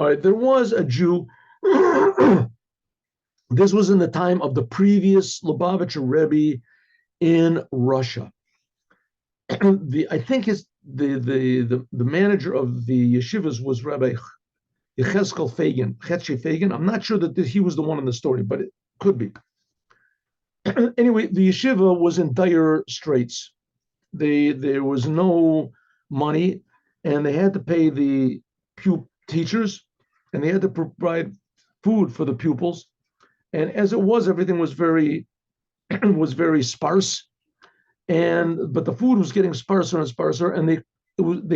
All right, there was a Jew. This was in the time of the previous Lubavitcher Rebbe in Russia. I think the manager of the yeshivas was Rabbi Chetche Fagin. I'm not sure that he was the one in the story, but it could be. Anyway, the yeshiva was in dire straits. There was no money, and they had to pay the teachers, and they had to provide food for the pupils. And as it was, everything was very sparse. But the food was getting sparser and sparser, and they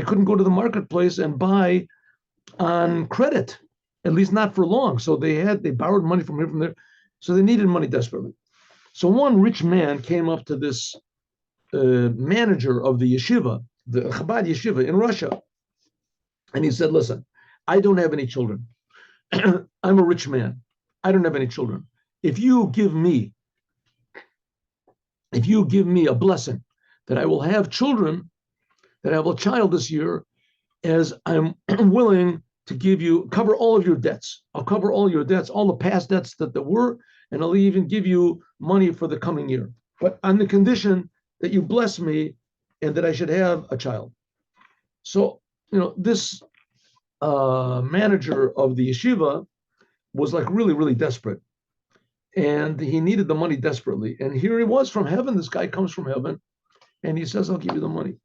couldn't go to the marketplace and buy on credit, at least not for long. So they borrowed money from here, from there. So they needed money desperately. So one rich man came up to this manager of the yeshiva, the Chabad yeshiva in Russia, and he said, "Listen, I don't have any children. I'm a rich man. I don't have any children. If you give me a blessing that I will have children, that I have a child this year, as I'm willing to cover all of your debts. I'll cover all your debts, all the past debts that there were, and I'll even give you money for the coming year. But on the condition that you bless me and that I should have a child." So, this manager of the yeshiva was like really, really desperate. And he needed the money desperately. And here he was from heaven. This guy comes from heaven, and he says, "I'll give you the money."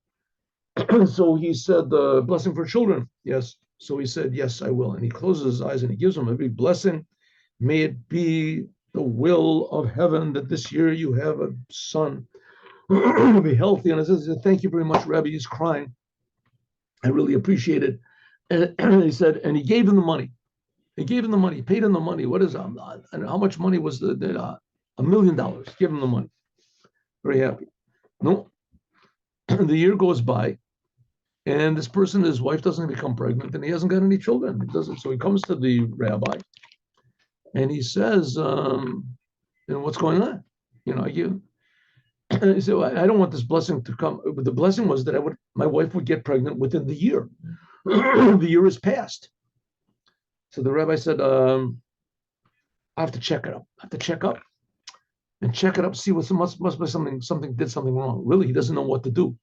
So he said, "The blessing for children." Yes. So he said, "Yes, I will." And he closes his eyes and he gives him a big blessing. "May it be the will of heaven that this year you have a son who will be healthy." And I said, "Thank you very much, Rabbi." He's crying. "I really appreciate it." And he said, and he gave him the money. He gave him the money, paid him the money. What is and how much money was $1 million? Give him the money. Very happy. No, the year goes by, and this person, his wife doesn't become pregnant, and he hasn't got any children. He doesn't. So he comes to the rabbi, and he says, "What's going on? He said, "I don't want this blessing to come." But the blessing was that my wife would get pregnant within the year. The year is past. So the rabbi said, "I have to check it up. I have to check up and check it up. See what must be something did something wrong." Really, he doesn't know what to do.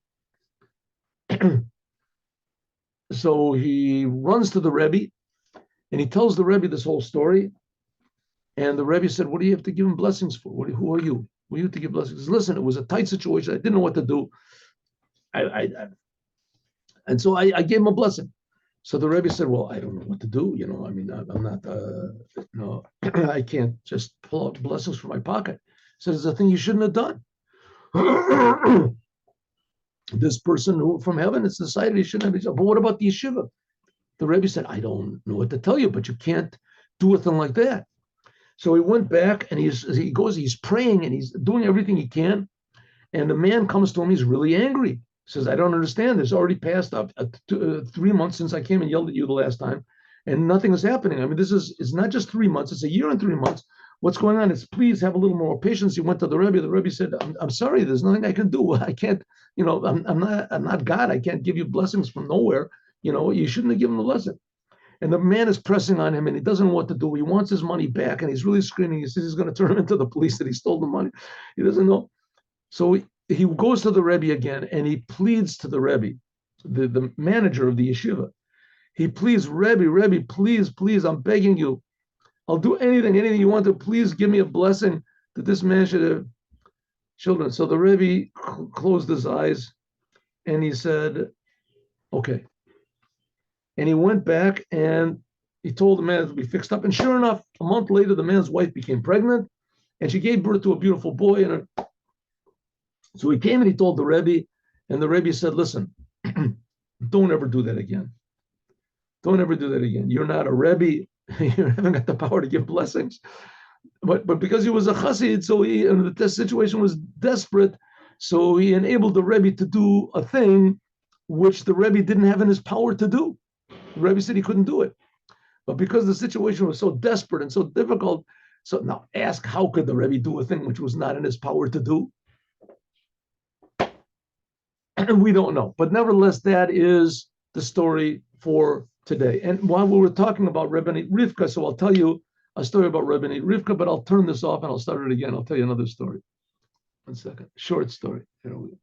So he runs to the Rebbe, and he tells the Rebbe this whole story. And the Rebbe said, "What do you have to give him blessings for? Who are you? Who are you to give blessings?" He says, "Listen, it was a tight situation. I didn't know what to do. And so I gave him a blessing." So the Rebbe said, "Well, I don't know what to do. I'm not, I can't just pull out blessings from my pocket." He said, "It's a thing you shouldn't have done." This person who from heaven has decided he shouldn't have. But what about the yeshiva? The Rebbe said, "I don't know what to tell you, but you can't do a thing like that." So he went back and he's praying and he's doing everything he can. And the man comes to him, he's really angry. Says, "I don't understand. There's already passed up 3 months since I came and yelled at you the last time, and nothing is happening. I mean, it's not just 3 months; it's a year and 3 months. What's going on? It's please have a little more patience." He went to the Rebbe. The Rebbe said, I'm sorry. There's nothing I can do. I can't. I'm not God. I can't give you blessings from nowhere. You shouldn't have given the blessing." And the man is pressing on him, and he doesn't know what to do. He wants his money back, and he's really screaming. He says he's going to turn him into the police that he stole the money. He doesn't know. So he goes to the Rebbe again, and he pleads to the Rebbe, the manager of the yeshiva. He pleads, Rebbe, please, I'm begging you. I'll do anything you want to. Please give me a blessing that this man should have children. So the Rebbe closed his eyes, and he said, "Okay." And he went back, and he told the man to be fixed up. And sure enough, a month later, the man's wife became pregnant, and she gave birth to a beautiful boy. So he came and he told the Rebbe, and the Rebbe said, "Listen, don't ever do that again. Don't ever do that again. You're not a Rebbe. You haven't got the power to give blessings." But because he was a Chassid, so the situation was desperate, so he enabled the Rebbe to do a thing which the Rebbe didn't have in his power to do. The Rebbe said he couldn't do it. But because the situation was so desperate and so difficult, so now ask, how could the Rebbe do a thing which was not in his power to do? And we don't know. But nevertheless, that is the story for today. And while we were talking about Rebbe Rivka, so I'll tell you a story about Rebbe Rivka, but I'll turn this off and I'll start it again. I'll tell you another story. 1 second. Short story. Here we go.